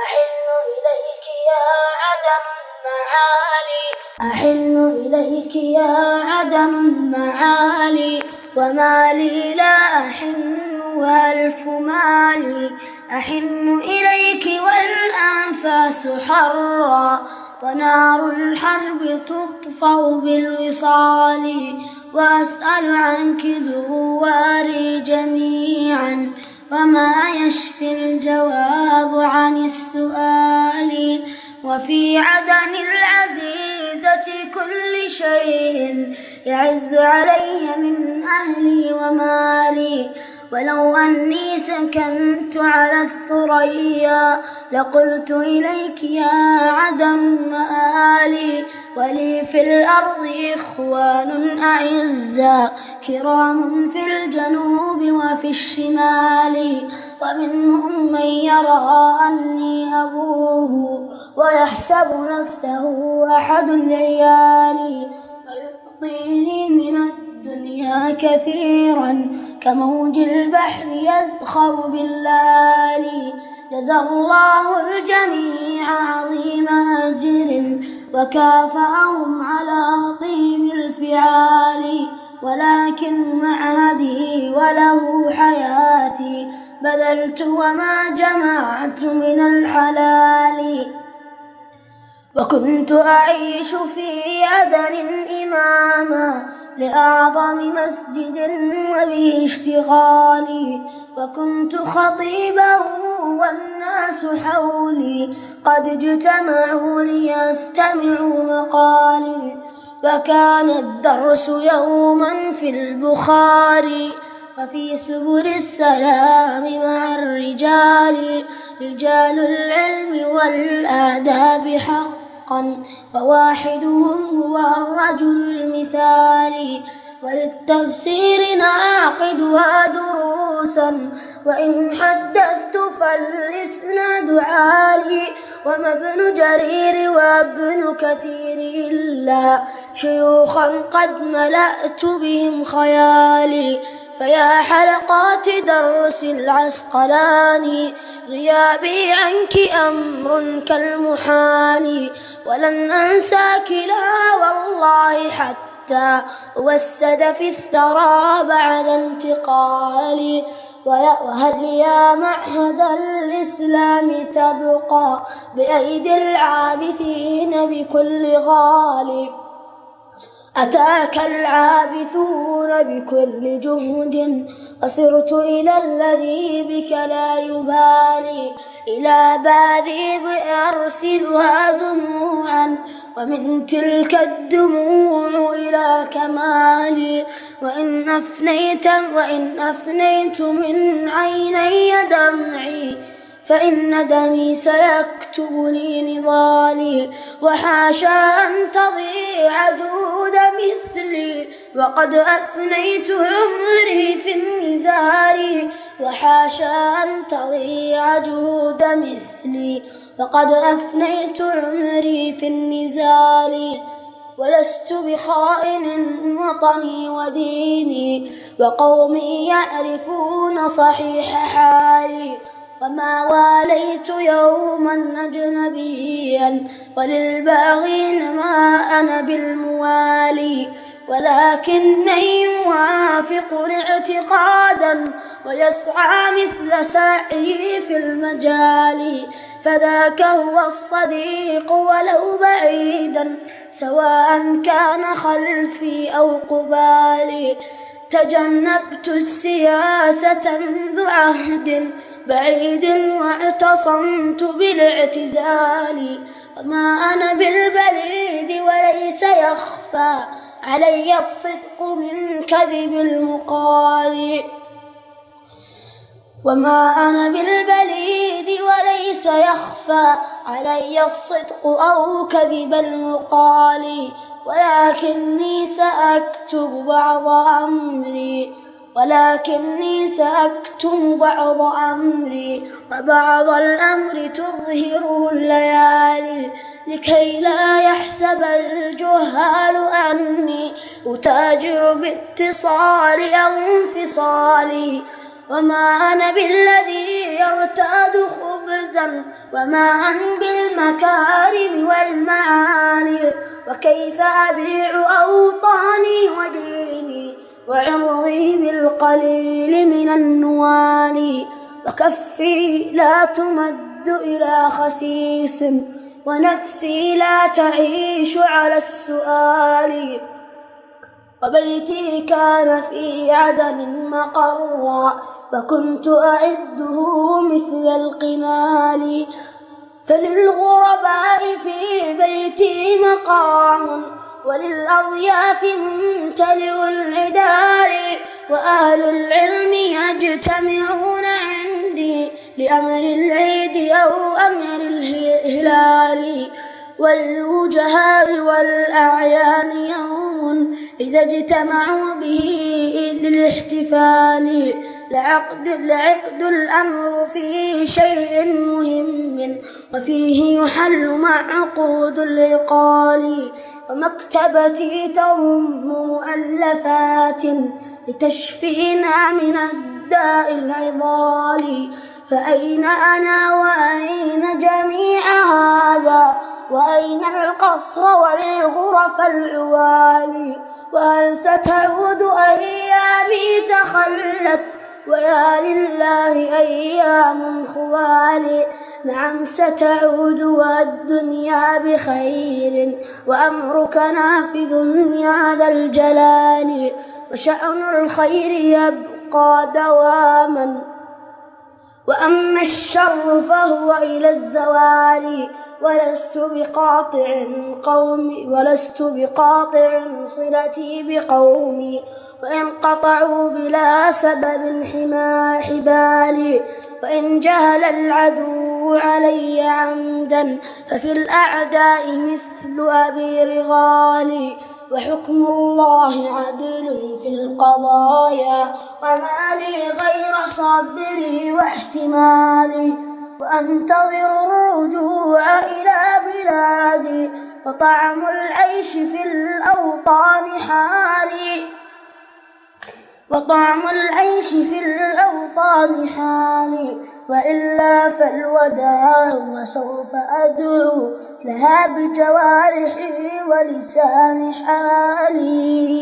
أحن إليك يا عدم المعالي أحن إليك يا عدم المعالي وما لي لا أحن وألف مالي أحن إليك والأنفاس حرا ونار الحرب تطفأ بالوصال وأسأل عنك زواري جميعا وما يشفي الجواب عن السؤال وفي عدن العزيزة كل شيء يعز علي من أهلي ومالي ولو أني سكنت على الثريا لقلت إليك يا عدم مآلي ولي في الأرض إخوان أعزاء كرام في الجنوب وفي الشمال ومنهم من يرى أني أبوه ويحسب نفسه أحد العيال ويعطيني من الدنيا كثيرا كموج البحر يزخر بالليالي جزى الله الجميع عظيم أجر وكافأهم على طيب الفعال ولكن مع هدي وله حياتي بذلت وما جمعت من الحلال وكنت أعيش في عدن إماما لأعظم مسجد وبه اشتغالي وكنت خطيبا والناس حولي قد اجتمعوا ليستمعوا مقالي وكان الدرس يوما في البخاري وفي سبل السلام مع الرجال رجال العلم والآداب حقا وواحدهم هو الرجل المثالي وللتفسير نعقدها دروسا وإن حدثت فالإسناد عالي وما ابن جرير وابن كثير إلا شيوخا قد ملأت بهم خيالي فيا حلقات درس العسقلاني غيابي عنك أمر كالمحال ولن أنساك لا والله حتى وسد في الثرى بعد انتقالي وهل يا معهد الإسلام تبقى بأيدي العابثين بكل غالي أتاك العابثون بكل جهد وصرت إلى الذي بك لا يبالي إلى باذيب أرسلها دموعا ومن تلك الدموع إلى كمالي وإن أفنيت من عيني دمعي فإن دمي سيكتب لي نضالي وحاشا أن تضيع جهود مثلي وقد أفنيت عمري في النزال وحاشا أن تضيع جهود مثلي وقد أفنيت عمري في النزال ولست بخائن وطني وديني وقومي يعرفون صحيح حالي وما واليت يوما أجنبيا وللباغين ما أنا بالموالي ولكن من يوافقني اعتقادا ويسعى مثل سعي في المجال فذاك هو الصديق ولو بعيدا سواء كان خلفي أو قبالي تجنبت السياسة منذ عهد بعيد واعتصمت بالاعتزال وما أنا بالبليد وليس يخفى علي الصدق من كذب المقال وما أنا بالبليد وليس يخفى علي الصدق أو كذب المقال ولكني سأكتب بعض أمري وبعض الأمر تظهره الليالي لكي لا يحسب الجهال أني أتاجر باتصال أو انفصالي وما أنا بالذي يرتاد خبزا وما أن بالمكارم والمعالي، وكيف أبيع أوطاني وديني وعرضي بالقليل من النوال، وكفي لا تمد إلى خسيس ونفسي لا تعيش على السؤال، وبيتي كان في عدن مقرا وكنت أعده مثل القنال، فللغرباء في بيتي مقام وللأضياف ممتلئ العدال، وأهل العلم يجتمعون عندي لأمر العيد أو أمر الهلال، والوجهاء والأعيان يوم إذا اجتمعوا به للاحتفال، لعقد الأمر في شيء مهم وفيه يحل معقود العقال، ومكتبتي تضم مؤلفات لتشفينا من الداء العضال، فأين أنا وأين جميع هذا وأين القصر والغرف العوالي، وهل ستعود أيامي تخلت ويا لله أيام خوالي، نعم ستعود والدنيا بخير وأمرك نافذ يا ذا الجلال، وشأن الخير يبقى دواما وأما الشر فهو إلى الزوال، ولست بقاطع صلتي بقومي وإن قطعوا بلا سبب حبالي، وإن جهل العدو علي عمدا ففي الأعداء مثل أبي رغالي، وحكم الله عدل في القضايا وما لي غير صبري واحتمالي، وأنتظر الرجوع إلى بلادي وطعم العيش في الأوطان حالي، وإلا فالوداع وسوف أدعو لها بجوارحي ولسان حالي.